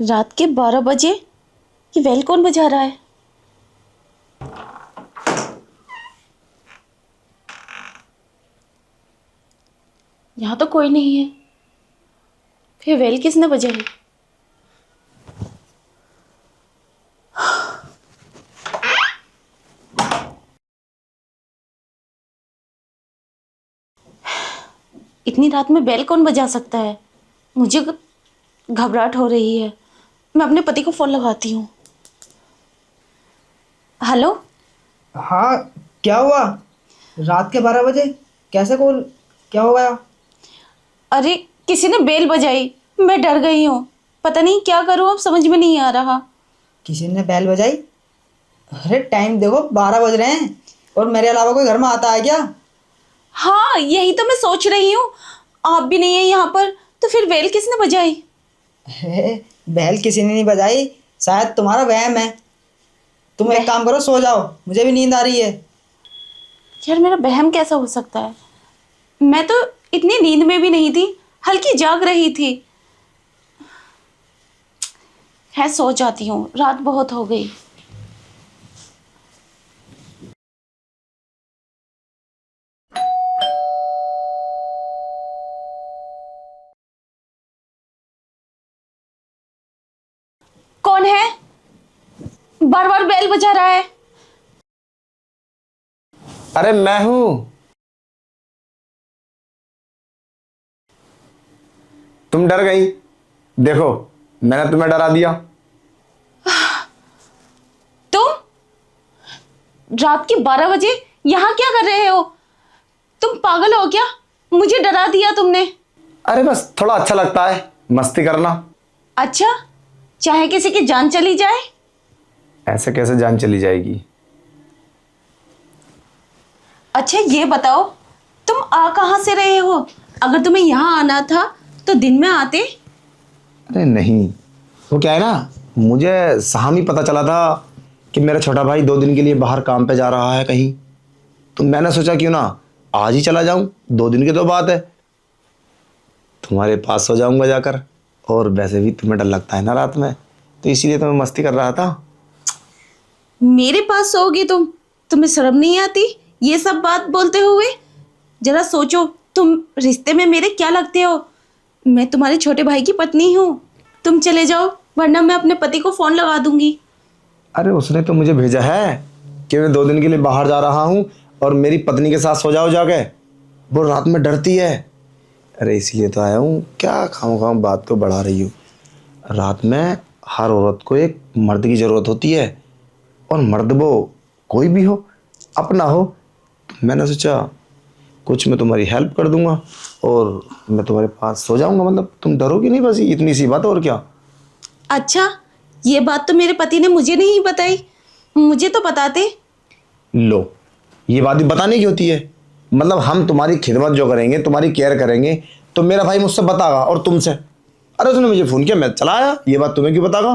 रात के 12 बजे ये बेल कौन बजा रहा है? यहाँ तो कोई नहीं है, फिर बेल किसने बजाई? इतनी रात में बेल कौन बजा सकता है? मुझे घबराहट हो रही है। मैं अपने पति को फोन लगाती हूँ। हेलो। हाँ, क्या हुआ? रात के 12 बजे कैसे कॉल? क्या हो गया? अरे किसी ने बेल बजाई, मैं डर गई हूँ। पता नहीं क्या करूँ, अब समझ में नहीं आ रहा। किसी ने बेल बजाई? अरे टाइम देखो, 12 बज रहे हैं और मेरे अलावा कोई घर में आता है क्या? हाँ, यही तो मैं सोच रही हूँ। आप भी नहीं है यहाँ पर, तो फिर बेल किसने बजाई? अरे बेल किसी ने नहीं बजाई, शायद तुम्हारा वहम है। तुम एक वह काम करो, सो जाओ, मुझे भी नींद आ रही है। यार, मेरा वहम कैसा हो सकता है? मैं तो इतनी नींद में भी नहीं थी, हल्की जाग रही थी। है, सो जाती हूँ, रात बहुत हो गई। कौन है? बार बार बेल बजा रहा है। अरे मैं हूं। तुम डर गई। देखो, मैंने तुम्हें डरा दिया। तुम रात के 12 बजे यहाँ क्या कर रहे हो? तुम पागल हो क्या? मुझे डरा दिया तुमने। अरे बस थोड़ा अच्छा लगता है मस्ती करना। अच्छा, चाहे किसी की जान चली जाए? ऐसे कैसे जान चली जाएगी? अच्छा ये बताओ, तुम आ कहाँ से रहे हो? अगर तुम्हें यहाँ आना था तो दिन में आते। अरे नहीं, वो क्या है ना, मुझे शाम ही पता चला था कि मेरा छोटा भाई 2 दिन के लिए बाहर काम पे जा रहा है कहीं। तो मैंने सोचा क्यों ना आज ही चला जाऊं, 2 दिन की तो बात है। तुम्हारे पास सो जाऊंगा जाकर। और वैसे भी तुम्हें डर लगता है ना रात में, तो इसीलिए तो मैं मस्ती कर रहा था। मेरे पास सोओगे तुम? तुम्हें शर्म नहीं आती ये सब बात बोलते हुए? जरा सोचो, तुम रिश्ते में मेरे क्या लगते हो? मैं तुम्हारे छोटे भाई की पत्नी हूँ। तुम चले जाओ, वरना मैं अपने पति को फोन लगा दूंगी। अरे उसने तो मुझे भेजा है कि मैं 2 दिन के लिए बाहर जा रहा हूँ और मेरी पत्नी के साथ सो जाओ जाके। वो रात में डरती है। अरे इसीलिए तो आया हूँ, क्या खाम बात को बढ़ा रही हूँ। रात में हर औरत को एक मर्द की ज़रूरत होती है, और मर्द वो कोई भी हो, अपना हो। तो मैंने सोचा कुछ मैं तुम्हारी हेल्प कर दूंगा और मैं तुम्हारे पास सो जाऊंगा। मतलब तुम डरोगी नहीं, बस इतनी सी बात, और क्या। अच्छा, ये बात तो मेरे पति ने मुझे नहीं बताई। मुझे तो बताते। लो, ये बात भी बताने की होती है। मतलब हम तुम्हारी खिदमत जो करेंगे, तुम्हारी केयर करेंगे, तो मेरा भाई मुझसे बतागा और तुमसे। अरे उसने मुझे फ़ोन किया, मैं चला आया, ये बात तुम्हें क्यों बतागा?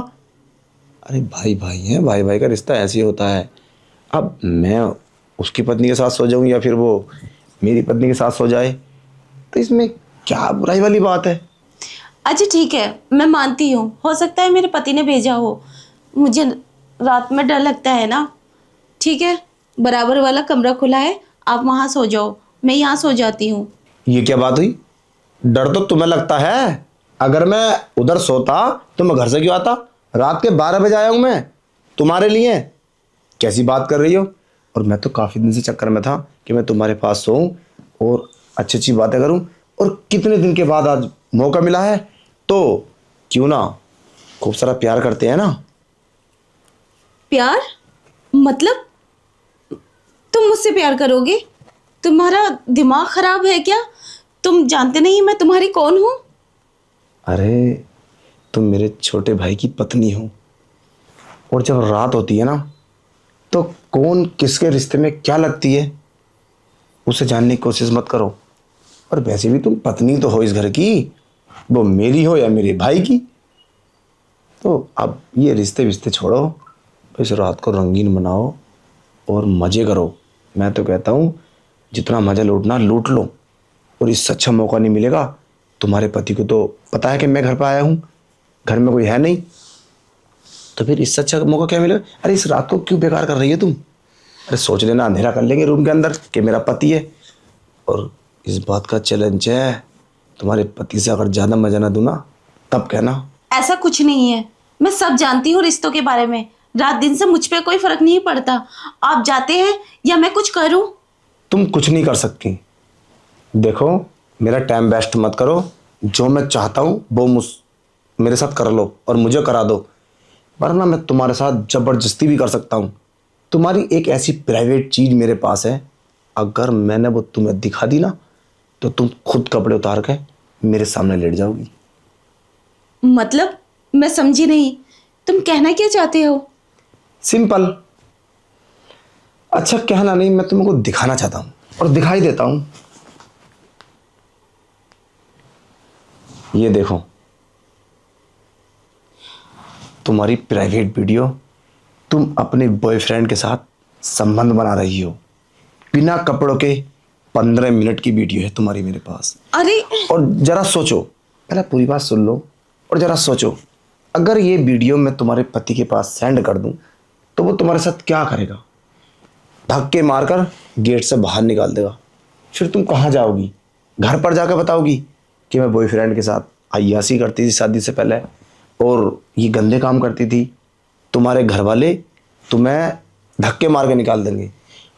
अरे भाई भाई है, भाई भाई का रिश्ता ऐसे ही होता है। अब मैं उसकी पत्नी के साथ सो जाऊं या फिर वो मेरी पत्नी के साथ सो जाए, तो इसमें क्या बुराई वाली बात है? अच्छा ठीक है, मैं मानती हूँ, हो सकता है मेरे पति ने भेजा हो। मुझे रात में डर लगता है ना। ठीक है, बराबर वाला कमरा खुला है, आप वहाँ सो जाओ, मैं यहाँ सो जाती हूँ। ये क्या बात हुई? डर तो तुम्हें लगता है। अगर मैं उधर सोता तो मैं घर से क्यों आता? रात के 12 बजे आया हूं मैं तुम्हारे लिए। कैसी बात कर रही हो? और मैं तो काफ़ी दिन से चक्कर में था कि मैं तुम्हारे पास सोऊं और अच्छी अच्छी बातें करूं। और कितने दिन के बाद आज मौका मिला है, तो क्यों ना खूब सारा प्यार करते हैं ना। प्यार? मतलब तुम मुझसे प्यार करोगे? तुम्हारा दिमाग खराब है क्या? तुम जानते नहीं मैं तुम्हारी कौन हूँ? अरे तुम मेरे छोटे भाई की पत्नी हो, और जब रात होती है ना, तो कौन किसके रिश्ते में क्या लगती है उसे जानने की कोशिश मत करो। और वैसे भी तुम पत्नी तो हो इस घर की, वो मेरी हो या मेरे भाई की। तो अब ये रिश्ते विश्ते छोड़ो, इस रात को रंगीन बनाओ और मज़े करो। मैं तो कहता हूँ जितना मज़ा लूटना लूट लो, और इससे अच्छा मौका नहीं मिलेगा। तुम्हारे पति को तो पता है कि मैं घर पर आया हूँ, घर में कोई है नहीं, तो फिर इससे अच्छा मौका क्या मिलेगा? अरे इस रात को क्यों बेकार कर रही है तुम? अरे सोच लेना, अंधेरा कर लेंगे रूम के अंदर कि मेरा पति है। और इस बात का चैलेंज है, तुम्हारे पति से अगर ज़्यादा मजा ना दूँ ना, तब कहना। ऐसा कुछ नहीं है, मैं सब जानती हूँ रिश्तों के बारे में। रात दिन से मुझ पे कोई फर्क नहीं पड़ता, आप जाते हैं या मैं कुछ करूँ। तुम कुछ नहीं कर सकती। देखो, मेरा टाइम वेस्ट मत करो। जो मैं चाहता हूँ वो मेरे साथ कर लो और मुझे करा दो, वरना मैं तुम्हारे साथ ज़बरदस्ती भी कर सकता हूँ। तुम्हारी एक ऐसी प्राइवेट चीज़ मेरे पास है, अगर मैंने वो तुम्हें दिखा दी ना, तो तुम खुद कपड़े उतार के मेरे सामने लेट जाओगी। मतलब मैं समझी नहीं, तुम कहना क्या चाहते हो? सिंपल। अच्छा, कहना नहीं, मैं तुमको दिखाना चाहता हूँ और दिखाई देता हूँ। ये देखो, तुम्हारी प्राइवेट वीडियो। तुम अपने बॉयफ्रेंड के साथ संबंध बना रही हो बिना कपड़ों के। 15 मिनट की वीडियो है तुम्हारी मेरे पास। अरे और जरा सोचो, पहले पूरी बात सुन लो और जरा सोचो, अगर ये वीडियो मैं तुम्हारे पति के पास सेंड कर दूं तो वो तुम्हारे साथ क्या करेगा? धक्के मारकर गेट से बाहर निकाल देगा। फिर तुम कहाँ जाओगी? घर पर जाकर बताओगी कि मैं बॉयफ्रेंड के साथ अय्याशी करती थी शादी से पहले और ये गंदे काम करती थी। तुम्हारे घर वाले तुम्हें धक्के मार के निकाल देंगे,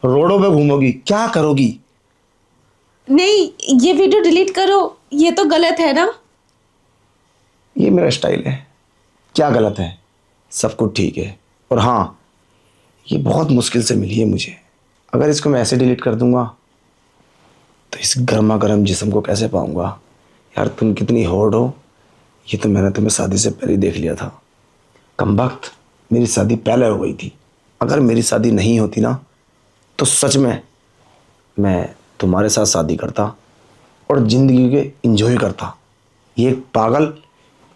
रोडों पे घूमोगी, क्या करोगी? नहीं, ये वीडियो डिलीट करो, ये तो गलत है ना। ये मेरा स्टाइल है, क्या गलत है? सब कुछ ठीक है। और हाँ, ये बहुत मुश्किल से मिली है मुझे। अगर इसको मैं ऐसे डिलीट कर दूंगा तो इस गर्मा गर्म जिस्म को कैसे पाऊंगा? यार तुम कितनी हॉट हो, ये तो मैंने तुम्हें शादी से पहले ही देख लिया था। कमबख्त, मेरी शादी पहले हो गई थी। अगर मेरी शादी नहीं होती ना, तो सच में मैं तुम्हारे साथ शादी करता और ज़िंदगी के इंजॉय करता। ये एक पागल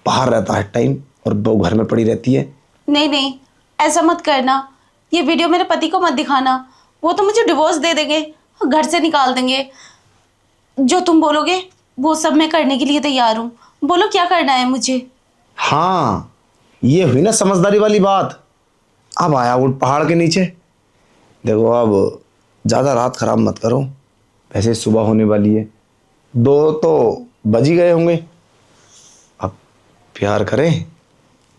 बाहर रहता है टाइम और वो घर में पड़ी रहती है। नहीं नहीं, ऐसा मत करना। ये वीडियो मेरे पति को मत दिखाना, वो तो मुझे डिवोर्स दे देंगे, घर से निकाल देंगे। जो तुम बोलोगे वो सब मैं करने के लिए तैयार हूँ। बोलो क्या करना है मुझे। हाँ, ये हुई ना समझदारी वाली बात। अब आया उठ पहाड़ के नीचे। देखो, अब ज़्यादा रात खराब मत करो, वैसे सुबह होने वाली है। 2 तो बज ही गए होंगे। अब प्यार करें।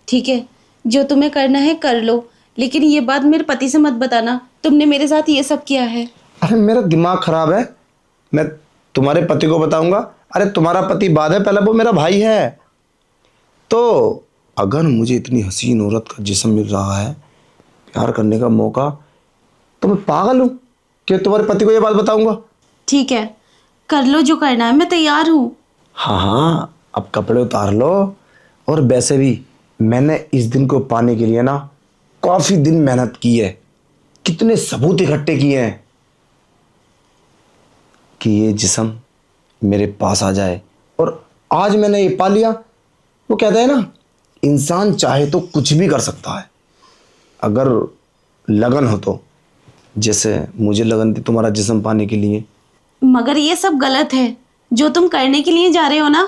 ठीक है, जो तुम्हें करना है कर लो, लेकिन ये बात मेरे पति से मत बताना तुमने मेरे साथ ये सब किया है। अरे मेरा दिमाग खराब है, मैं तुम्हारे पति को बताऊंगा? अरे तुम्हारा पति बाद है, पहले वो मेरा भाई है। तो अगर मुझे इतनी हसीन औरत का जिस्म मिल रहा है, प्यार करने का मौका, तो मैं पागल हूँ कि तुम्हारे पति को ये बात बताऊंगा? ठीक है, कर लो जो करना है, मैं तैयार हूँ। हाँ हाँ, अब कपड़े उतार लो। और वैसे भी मैंने इस दिन को पाने के लिए ना काफ़ी दिन मेहनत की है, कितने सबूत इकट्ठे किए हैं कि ये जिस्म मेरे पास आ जाए। और आज मैंने ये पा लिया। वो कहता है ना, इंसान चाहे तो कुछ भी कर सकता है अगर लगन हो तो। जैसे मुझे लगन थी तुम्हारा जिस्म पाने के लिए। मगर ये सब गलत है जो तुम करने के लिए जा रहे हो ना।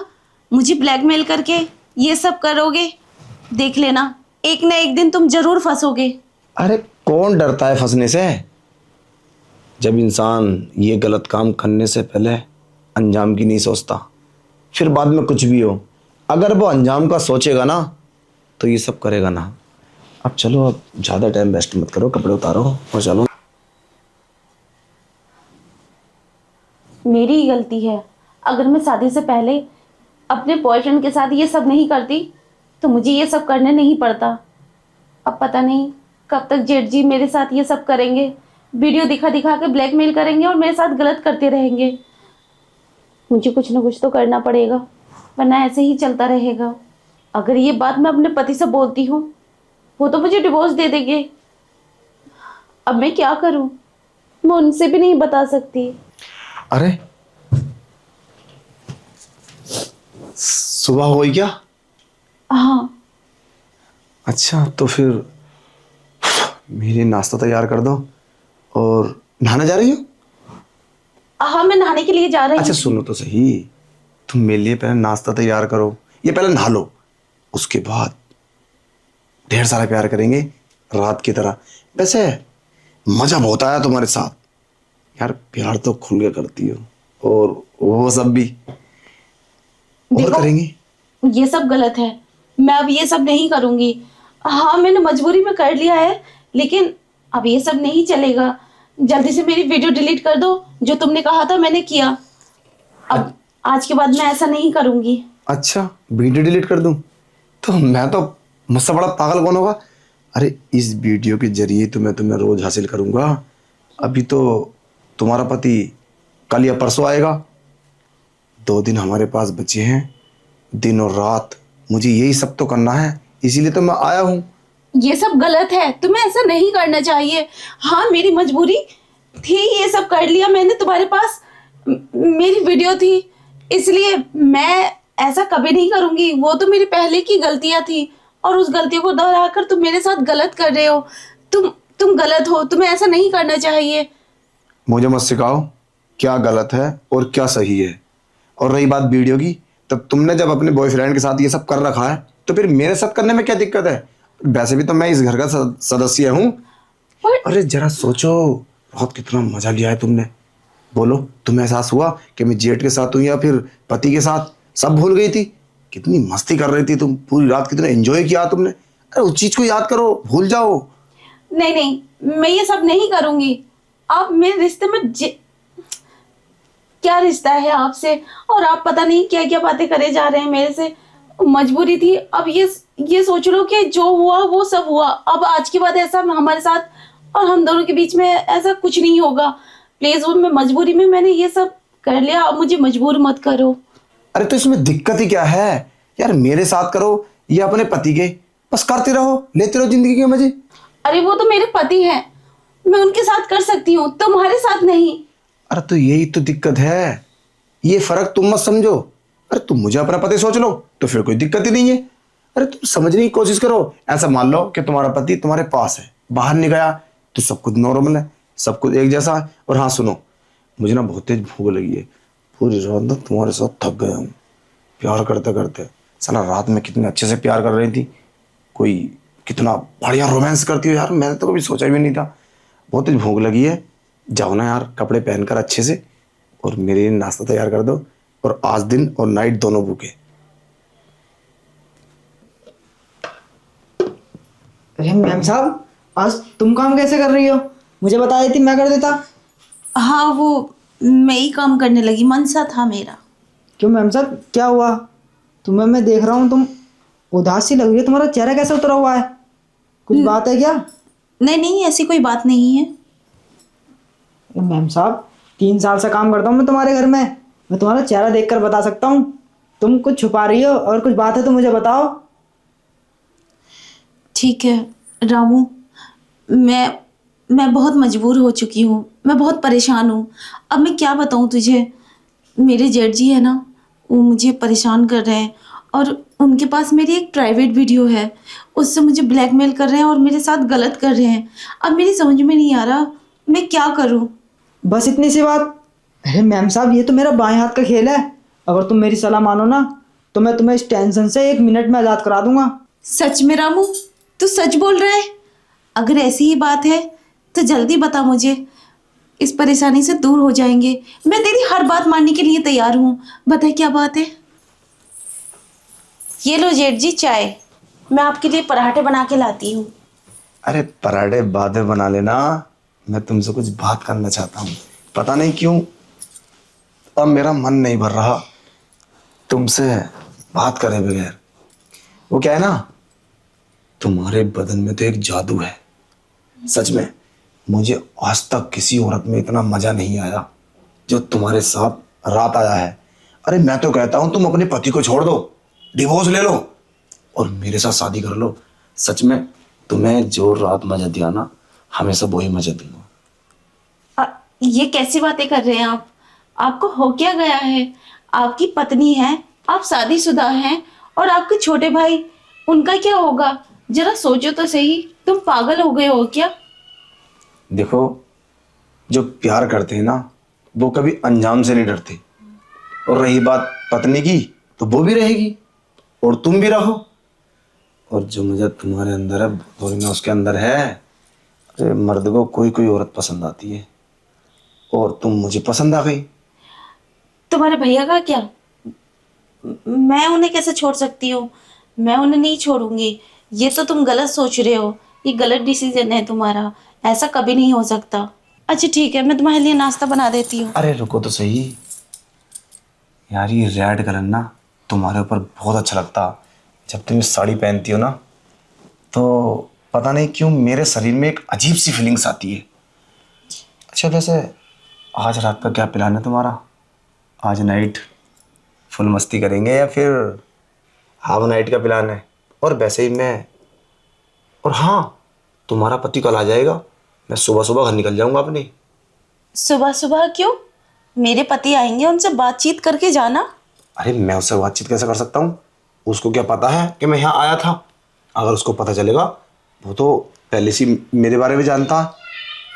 मुझे ब्लैकमेल करके ये सब करोगे, देख लेना एक ना एक दिन तुम जरूर फंसोगे। अरे कौन डरता है फंसने से? जब इंसान ये गलत काम करने से पहले अंजाम की नहीं सोचता, फिर बाद में कुछ भी हो, अगर वो अंजाम का सोचेगा ना, तो ये सब करेगा ना। अब चलो, अब ज़्यादा टाइम वेस्ट मत करो, कपड़े उतारो और चलो। मेरी ही गलती है। अगर मैं शादी से पहले अपने बॉयफ्रेंड के साथ ये सब नहीं करती तो मुझे ये सब करने नहीं पड़ता। अब पता नहीं कब तक जेठ जी मेरे साथ ये सब करेंगे, वीडियो दिखा दिखा के ब्लैकमेल करेंगे और मेरे साथ गलत करते रहेंगे। मुझे कुछ ना कुछ तो करना पड़ेगा, वरना ऐसे ही चलता रहेगा। अगर ये बात मैं अपने पति से बोलती हूँ, वो तो मुझे डिवोर्स दे देंगे। अब मैं क्या करूँ, मैं उनसे भी नहीं बता सकती। अरे सुबह हो गई क्या? हाँ। अच्छा, तो फिर मेरे नाश्ता तैयार कर दो। और नहाने जा रही हो? हाँ, मैं नहाने के लिए जा रही हूँ। अच्छा सुनो तो सही, तुम मेरे लिए पहले नाश्ता तैयार करो, ये पहले नहा लो, उसके बाद ढेर सारा प्यार करेंगे रात की तरह। वैसे मजा बहुत आया तुम्हारे साथ यार, प्यार तो खुल के करती हो और वो सब भी और देखो, करेंगे। ये सब गलत है। मैं अब ये सब नहीं करूंगी। हाँ, मैंने मजबूरी में कर लिया है, लेकिन अब ये सब नहीं चलेगा। जल्दी से मेरी वीडियो डिलीट कर दो। जो तुमने कहा था मैंने किया। अब आज के बाद मैं ऐसा नहीं करूंगी। अच्छा, वीडियो डिलीट कर दूं? तो मैं तो मुझसे बड़ा पागल कौन होगा? अरे इस वीडियो के जरिए तो मैं तुम्हें रोज हासिल करूंगा। अभी तो तुम्हारा पति कल या परसों आएगा। 2 दिन हमारे पास बचे हैं, दिन और रात मुझे यही सब तो करना है, इसीलिए तो मैं आया हूँ। ये सब गलत है, तुम्हें ऐसा नहीं करना चाहिए। हाँ, मेरी मजबूरी थी, ये सब कर लिया मैंने। तुम्हारे पास मेरी वीडियो थी, इसलिए मैं ऐसा कभी नहीं करूंगी। वो तो मेरी पहले की गलतियां थी और उस गलतियों को दोहराकर तुम मेरे साथ गलत कर रहे हो। तुम गलत हो, तुम्हें ऐसा नहीं करना चाहिए। मुझे मत सिखाओ क्या गलत है और क्या सही है। और रही बात वीडियो की, तब तुमने जब अपने बॉयफ्रेंड के साथ ये सब कर रखा है तो फिर मेरे साथ करने में क्या दिक्कत है? वैसे भी तो मैं इस घर का सदस्य हूँ। और अरे जरा सोचो, बहुत कितना मजा लिया है तुमने। बोलो, तुम्हें एहसास हुआ कि मैं जेठ के साथ हूँ या फिर पति के साथ? सब भूल गई थी। कितनी मस्ती कर रही थी तुम, पूरी रात कितना एंजॉय किया तुमने। अरे उस चीज को याद करो, भूल जाओ। नहीं नहीं, मैं ये सब नहीं करूंगी। आप मेरे रिश्ते में क्या रिश्ता है आपसे? और आप पता नहीं क्या क्या बातें करे जा रहे हैं मेरे से। मजबूरी थी। अब ये सोच लो कि जो हुआ वो सब हुआ। अब आज के बाद ऐसा हमारे साथ और हम दोनों के बीच में ऐसा कुछ नहीं होगा। प्लीज, वो मैं मजबूरी में मैंने ये सब कर लिया। अब मुझे मजबूर मत करो। अरे तो इसमें दिक्कत ही क्या है यार? मेरे साथ करो या अपने पति के, बस करते रहो, लेते रहो जिंदगी के मजे। अरे वो तो मेरे पति हैं, मैं उनके साथ कर सकती हूँ, तुम्हारे साथ नहीं। अरे तो यही तो दिक्कत है, ये फर्क तुम मत समझो। अरे तुम मुझे अपना पति सोच लो तो फिर कोई दिक्कत ही नहीं है। अरे तुम समझने की कोशिश करो। ऐसा मान लो कि तुम्हारा पति तुम्हारे पास है, बाहर नहीं गया, तो सब कुछ नॉर्मल है, सब कुछ एक जैसा है। और हाँ सुनो, मुझे ना बहुत तेज भूख लगी है। पूरी रात ना तुम्हारे साथ थक गया हूँ प्यार करते करते। साला रात में कितने अच्छे से प्यार कर रही थी, कोई कितना बढ़िया रोमांस करती हो यार, मैंने तो कभी सोचा भी नहीं था। बहुत तेज भूख लगी है, जाओ ना यार कपड़े पहनकर अच्छे से और मेरे लिए नाश्ता तैयार कर दो। और आज दिन और नाइट दोनों भूखे। अरे मैम साहब, आज तुम काम कैसे कर रही हो? मुझे बता देती, मैं कर देता। हाँ, वो मैं ही काम करने लगी, मन सा था मेरा। क्यों मैम साहब, क्या हुआ? तुम्हें मैं देख रहा हूँ, तुम उदास सी लग रही है। तुम्हारा चेहरा कैसे उतरा हुआ है? कुछ बात है क्या? नहीं नहीं, ऐसी कोई बात नहीं है। अरे मैम साहब, 3 साल से काम करता हूँ मैं तुम्हारे घर में, मैं तुम्हारा चेहरा देखकर बता सकता हूँ। तुम कुछ छुपा रही हो और कुछ बात है तो मुझे बताओ। ठीक है रामू, मैं बहुत मजबूर हो चुकी हूँ, मैं बहुत परेशान हूँ। अब मैं क्या बताऊँ तुझे? मेरे जेठ जी है ना, वो मुझे परेशान कर रहे हैं और उनके पास मेरी एक प्राइवेट वीडियो है, उससे मुझे ब्लैकमेल कर रहे हैं और मेरे साथ गलत कर रहे हैं। अब मेरी समझ में नहीं आ रहा मैं क्या करूँ। बस इतनी सी बात? अरे मैम साहब, ये तो मेरा बाएं हाथ का खेल है। अगर तुम मेरी सलाह मानो ना तो मैं तुम्हें इस टेंशन से 1 मिनट में आज़ाद करा दूंगा। सच में रामू, तू सच बोल रहा है? अगर ऐसी ही बात है तो जल्दी बता मुझे, इस परेशानी से दूर हो जाएंगे। मैं तेरी हर बात मानने के लिए तैयार हूँ। बता क्या बात है। ये लो जेठ जी चाय, मैं आपके लिए पराठे बना के लाती हूँ। अरे पराठे बाद में बना लेना, मैं तुमसे कुछ बात करना चाहता हूँ। पता नहीं क्यों अब मेरा मन नहीं भर रहा तुमसे बात करे बगैर। वो क्या है ना, तुम्हारे बदन में तो एक जादू है। सच में मुझे आज तक किसी औरत में इतना मजा नहीं आया जो तुम्हारे साथ रात आया है। अरे मैं तो कहता हूं तुम अपने पति को छोड़ दो, डिवोर्स ले लो और मेरे साथ शादी कर लो। सच में तुम्हें जो रात मजा दिया ना, हमेशा वही मजा दूंगा। ये कैसी बातें कर रहे हैं आप? आपको हो क्या गया है? आपकी पत्नी है, आप शादीशुदा हैं और आपके छोटे भाई, उनका क्या होगा? जरा सोचो तो सही, तुम पागल हो गए हो क्या? देखो, जो प्यार करते हैं ना वो कभी अंजाम से नहीं डरते। और रही बात पत्नी की, तो वो भी रहेगी और तुम भी रहो। और जो मुझे तुम्हारे अंदर है थोड़ी ना उसके अंदर है। अरे मर्द को कोई कोई औरत पसंद आती है और तुम मुझे पसंद आ गई। तुम्हारे भैया का क्या? मैं उन्हें कैसे छोड़ सकती हूँ? मैं उन्हें नहीं छोड़ूंगी। ये तो तुम गलत सोच रहे हो। ये गलत डिसीजन है तुम्हारा। ऐसा कभी नहीं हो सकता। अच्छा ठीक है, मैं तुम्हारे लिए नाश्ता बना देती हूँ। अरे रुको तो सही यार, ये रेड कलर ना तुम्हारे ऊपर बहुत अच्छा लगता। जब तुम ये साड़ी पहनती हो ना तो पता नहीं क्यों मेरे शरीर में एक अजीब सी फीलिंग्स आती है। अच्छा वैसे आज रात का क्या प्लान है तुम्हारा? आज नाइट फुल मस्ती करेंगे या फिर हाफ नाइट का प्लान है? और वैसे ही मैं, और हाँ, तुम्हारा पति कल आ जाएगा, मैं सुबह सुबह घर निकल जाऊंगा अपनी। सुबह सुबह क्यों? मेरे पति आएंगे, उनसे बातचीत करके जाना। अरे मैं उससे बातचीत कैसे कर सकता हूँ? उसको क्या पता है कि मैं यहाँ आया था? अगर उसको पता चलेगा, वो तो पहले से ही मेरे बारे में जानता,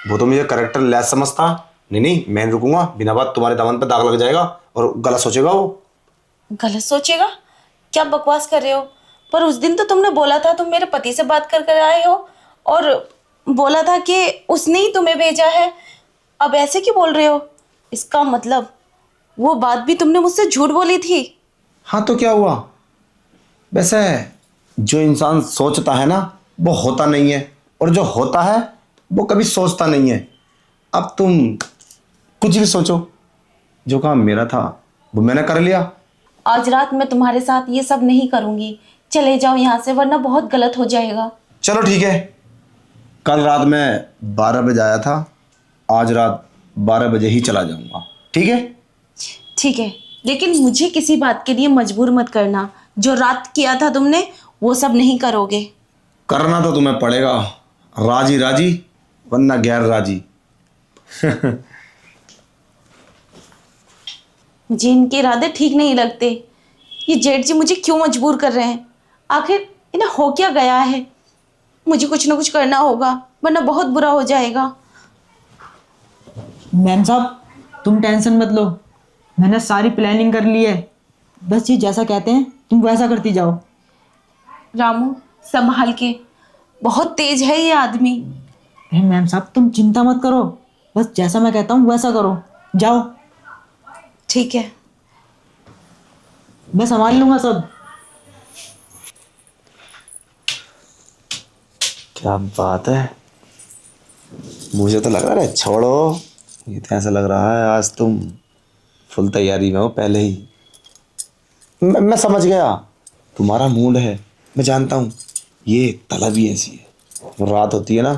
वो तो मुझे करेक्टर लेस समझता। नहीं नहीं, मैं नहीं रुकूंगा, बिना बात तुम्हारे दामन पे दाग लग जाएगा और गलत सोचेगा वो। गलत सोचेगा? क्या बकवास कर रहे हो? पर उस दिन तो तुमने बोला था तुम मेरे पति से बात कर कर आए हो और बोला था कि उसने ही तुम्हें भेजा है। अब ऐसे क्यों बोल रहे हो? इसका मतलब वो बात भी तुमने मुझसे झूठ बोली थी। हाँ तो क्या हुआ? वैसे जो इंसान सोचता है ना वो होता नहीं है, और जो होता है वो कभी सोचता नहीं है। अब तुम कुछ भी सोचो, जो काम मेरा था वो मैंने कर लिया। आज रात मैं तुम्हारे साथ ये सब नहीं करूंगी। चले जाओ यहाँ से, वरना बहुत गलत हो जाएगा। चलो ठीक है, कल रात मैं 12 बजे आया था, आज रात 12 बजे ही चला जाऊंगा, ठीक है? ठीक है, लेकिन मुझे किसी बात के लिए मजबूर मत करना। जो रात किया था तुमने वो सब नहीं करोगे। करना तो तुम्हें पड़ेगा, राजी राजी वरना गैर राजी। मुझे इनके इरादे ठीक नहीं लगते। ये जेठ जी मुझे क्यों मजबूर कर रहे हैं? आखिर इन्हें हो क्या गया है? मुझे कुछ ना कुछ करना होगा, वरना बहुत बुरा हो जाएगा। मैम साहब तुम टेंशन मत लो, मैंने सारी प्लानिंग कर ली है। बस ये जैसा कहते हैं तुम वैसा करती जाओ। रामू संभाल के, बहुत तेज है ये आदमी। अरे मैम साहब तुम चिंता मत करो, बस जैसा मैं कहता हूँ वैसा करो, जाओ। ठीक है। मैं संभाल लूंगा सब। क्या बात है, मुझे तो लग रहा है, छोड़ो, ये तो ऐसा लग रहा है आज तुम फुल तैयारी में हो पहले ही। मैं समझ गया, तुम्हारा मूड है, मैं जानता हूँ। ये तलब ही ऐसी है, रात होती है ना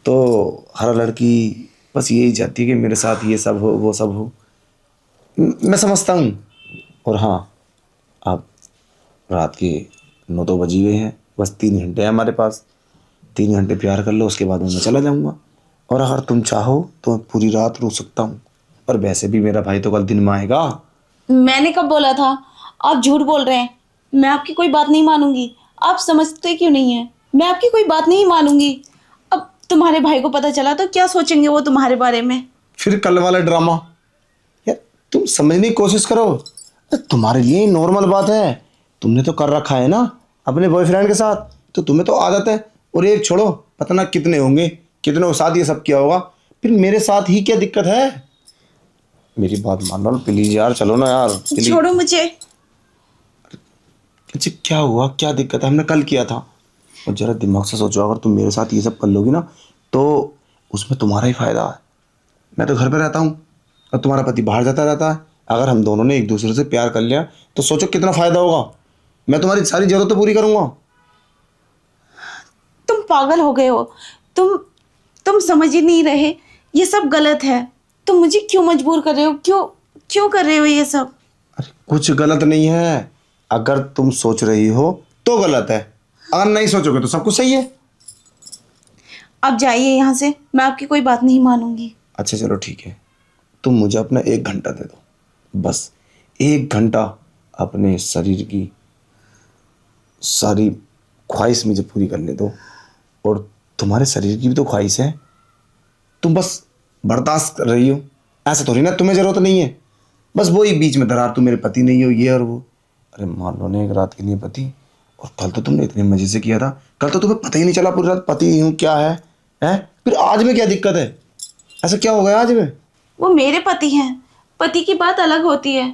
तो हर लड़की बस यही चाहती है कि मेरे साथ ये सब हो वो सब हो। मैं समझता हूँ। और हाँ, अब रात के 9 तो बज ही गए हैं, बस 3 घंटे हैं हमारे पास। 3 घंटे प्यार कर लो, उसके बाद मैं चला जाऊँगा। और अगर तुम चाहो तो मैं पूरी रात रुक सकता हूँ, पर वैसे भी मेरा भाई तो कल दिन में आएगा। मैंने कब बोला था? आप झूठ बोल रहे हैं। मैं आपकी कोई बात नहीं मानूंगी। आप समझते क्यों नहीं है? मैं आपकी कोई बात नहीं मानूंगी। अब तुम्हारे भाई को पता चला तो क्या सोचेंगे वो तुम्हारे बारे में? फिर कल वाला ड्रामा, यार तुम समझने की कोशिश करो। तुम्हारे लिए नॉर्मल बात है, तुमने तो कर रखा है ना अपने बॉयफ्रेंड के साथ, तो तुम्हें तो आदत है। और एक छोड़ो, पता ना कितने होंगे, कितनों के साथ ये सब किया होगा, फिर मेरे साथ ही क्या दिक्कत है? मेरी बात मान लो प्लीज यार, चलो ना यार प्लीज। छोड़ो मुझे। अच्छा क्या हुआ, क्या दिक्कत है? हमने कल किया था। और जरा दिमाग से सोचो, अगर तुम मेरे साथ ये सब कर लोगी ना तो उसमें तुम्हारा ही फायदा है। मैं तो घर पे रहता हूँ और तुम्हारा पति बाहर जाता रहता है। अगर हम दोनों ने एक दूसरे से प्यार कर लिया तो सोचो कितना फायदा होगा। मैं तुम्हारी सारी जरूरतें पूरी करूंगा। तुम पागल हो गए हो। तुम समझ ही नहीं रहे। ये सब गलत है। तुम मुझे क्यों मजबूर कर रहे हो? क्यों कर रहे हो ये सब? अरे कुछ गलत नहीं है, अगर तुम सोच रही हो तो गलत है, अगर नहीं सोचोगे तो सब कुछ सही है। अब जाइए यहाँ से, मैं आपकी कोई बात नहीं मानूंगी। अच्छा चलो ठीक है, तुम मुझे अपना 1 घंटा दे दो, बस 1 घंटा अपने शरीर की सारी ख्वाहिश मुझे पूरी करने दो। और तुम्हारे शरीर की भी तो ख्वाहिश है, तुम बस बर्दाश्त कर रही हो। ऐसा थोड़ी ना तुम्हें ज़रूरत नहीं है, बस वही बीच में दरार, तुम मेरे पति नहीं हो ये और वो। अरे मान लो ना एक रात के लिए पति, और कल तो तुमने इतने मजे से किया था, कल तो तुम्हें पता ही नहीं चला पूरी रात पति हूँ क्या है, हैं? फिर आज में क्या दिक्कत है? ऐसा क्या हो गया आज में? वो मेरे पति हैं, पति की बात अलग होती है।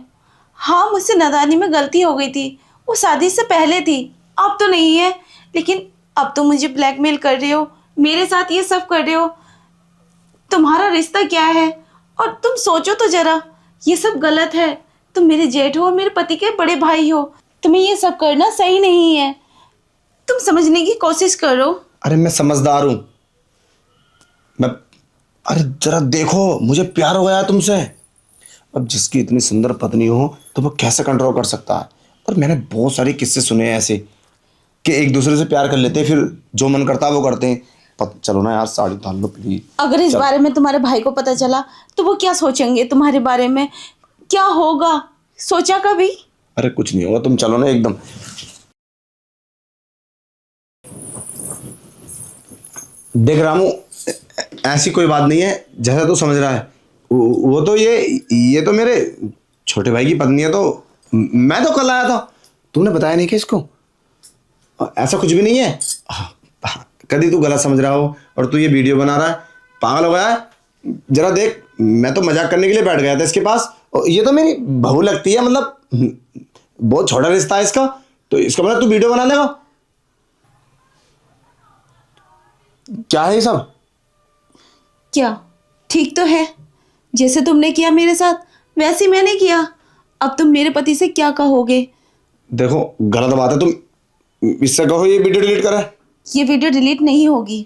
हाँ, मुझसे नादानी में गलती हो गई थी, वो शादी से पहले थी, अब तो नहीं है। लेकिन अब तो मुझे ब्लैकमेल कर रहे हो, मेरे साथ ये सब कर रहे हो। तुम्हारा रिश्ता क्या है? और तुम सोचो तो जरा, ये सब गलत है। तुम मेरे जेठ हो और मेरे पति के बड़े भाई हो, तुम्हें ये सब करना सही नहीं है। तुम समझने की कोशिश करो। अरे मैं समझदार हूं, मैं, अरे जरा देखो, मुझे प्यार हो गया है तुमसे। अब जिसकी इतनी सुंदर पत्नी हो तो वो कैसे कंट्रोल कर सकता है? और मैंने बहुत सारे किस्से सुने हैं ऐसे कि एक दूसरे से प्यार कर लेते हैं, फिर जो मन करता है वो करते हैं। चलो ना यार, साड़ी डाल लो प्लीज। अगर इस बारे में तुम्हारे भाई को पता चला तो वो क्या सोचेंगे तुम्हारे बारे में? क्या होगा, सोचा कभी? अरे कुछ नहीं होगा, तुम चलो ना एकदम। देख रामू, ऐसी कोई बात नहीं है जैसा तू समझ रहा है। वो तो ये तो मेरे छोटे भाई की पत्नी है, तो मैं तो कल आया था, तूने बताया नहीं कि इसको? ऐसा कुछ भी नहीं है। कभी तू गलत समझ रहा हो और तू ये वीडियो बना रहा है, पागल हो गया है? जरा देख, मैं तो मजाक करने के लिए बैठ गया था इसके पास, और ये तो मेरी बहू लगती है, मतलब बहुत छोटा रिश्ता है इसका, तो इसका मतलब तू वीडियो बना लेगा? क्या है ये सब? क्या ठीक तो है? जैसे तुमने किया मेरे साथ वैसे ही मैंने किया। अब तुम मेरे पति से क्या कहोगे? देखो गलत बात है, तुम इससे कहो ये वीडियो डिलीट करे। ये वीडियो डिलीट नहीं होगी।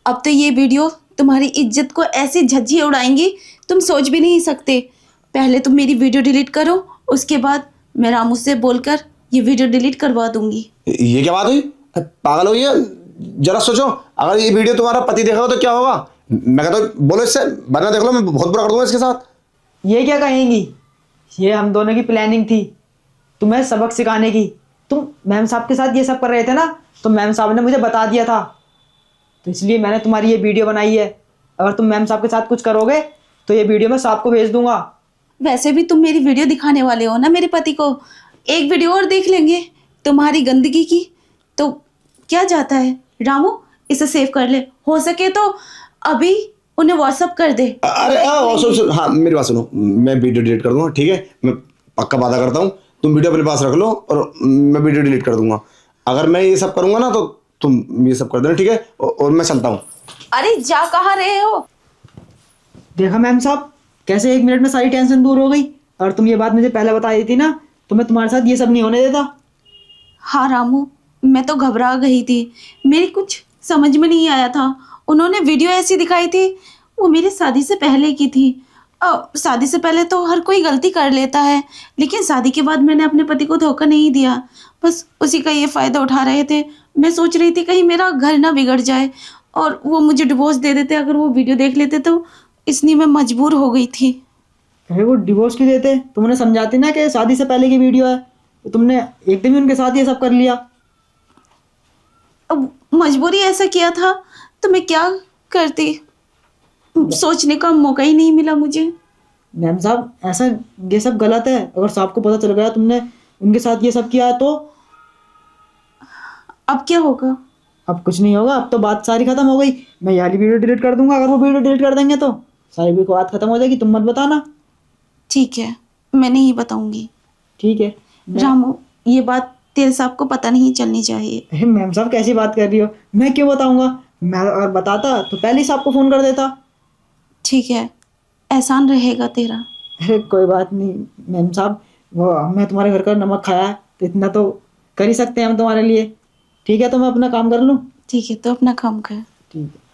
अब तो ये वीडियो तुम्हारी इज्जत को ऐसी झज्जी उड़ाएंगी तुम सोच भी नहीं सकते। पहले तुम मेरी वीडियो डिलीट करो, उसके बाद मैं रामू से बोलकर ये वीडियो डिलीट करवा दूंगी। ये क्या बात हुई? पागल हो ये? जरा सोचो, अगर ये वीडियो तुम्हारा पति देखेगा तो क्या होगा? मैं कहता हूँ बोलो इससे, वरना देख लो मैं बहुत बुरा कर दूंगा इसके साथ। ये क्या कहेंगी? ये हम दोनों की प्लानिंग थी, तुम्हें सबक सिखाने की। तुम मैम साहब के साथ ये सब कर रहे थे ना, तो मैम साहब ने मुझे बता दिया था, तो इसलिए मैंने तुम्हारी ये वीडियो बनाई है। अगर तुम मैम साहब के साथ कुछ करोगे तो ये वीडियो मैं साहब को भेज दूंगा। वैसे भी तुम मेरी वीडियो दिखाने वाले हो ना मेरे पति को, एक वीडियो और देख लेंगे तुम्हारी गंदगी की, तो क्या जाता है। रामू इसे सेव कर ले, हो सके तो अभी उन्हें व्हाट्सअप कर दे। अरे सुन, हाँ मेरी बात सुनो, मैं वीडियो डिलीट कर दूंगा, ठीक है? मैं पक्का वादा करता हूँ, तुम वीडियो अपने पास रख लो और मैं वीडियो डिलीट कर दूंगा। अगर मैं ये सब करूंगा ना तो तुम ये सब कर देना, ठीक है? और मैं चलता हूँ। अरे जा कहाँ रहे हो? देखा मैम साहब, कैसे 1 मिनट में सारी टेंशन दूर हो गई। और तुम ये बात मुझे पहले बता दी थी ना, तो मैं तुम्हारे साथ ये सब नहीं होने देता। हाँ रामू, मैं तो घबरा गई थी, मेरी कुछ समझ में नहीं आया था। उन्होंने वीडियो ऐसी दिखाई थी, वो मेरी शादी से पहले की थी। शादी से पहले तो हर कोई गलती कर लेता है, लेकिन शादी के बाद मैंने अपने पति को धोखा नहीं दिया, बस उसी का ये फ़ायदा उठा रहे थे। मैं सोच रही थी कहीं मेरा घर ना बिगड़ जाए और वो मुझे डिवोर्स दे देते अगर वो वीडियो देख लेते, तो इसलिए मैं मजबूर हो गई थी। अरे वो डिवोर्स क्यों देते? तुमने समझाती ना कि शादी से पहले की वीडियो है, तो तुमने एकदम ही उनके साथ ये सब कर लिया। अब मजबूरी ऐसा किया था तो मैं क्या करती, सोचने का मौका ही नहीं मिला मुझे। मैम साहब ऐसा ये सब गलत है। अगर साहब को पता चल गया तुमने उनके साथ ये सब किया तो? अब क्या होगा? अब कुछ नहीं होगा, अब तो बात सारी खत्म हो गई। मैं ये वाली वीडियो डिलीट कर दूंगा, अगर वो वीडियो डिलीट कर देंगे तो सारी भी बात खत्म हो जाएगी। तुम मत बताना। ठीक है, मैं नहीं बताऊंगी। ठीक है। रामू, ये बात तेरे साहब को पता नहीं चलनी चाहिए। अरे मैम साहब कैसी बात कर रही हो? मैं क्यों बताऊंगा? मैं अगर बताता तो पहले ही साहब को फ़ोन कर देता। ठीक है, एहसान रहेगा तेरा। अरे कोई बात नहीं मैम साहब, वो मैं तुम्हारे घर का नमक खाया है तो इतना तो कर ही सकते हैं हम तुम्हारे लिए। ठीक है, तो मैं अपना काम कर लूँ। ठीक है, तो अपना काम कर। ठीक है।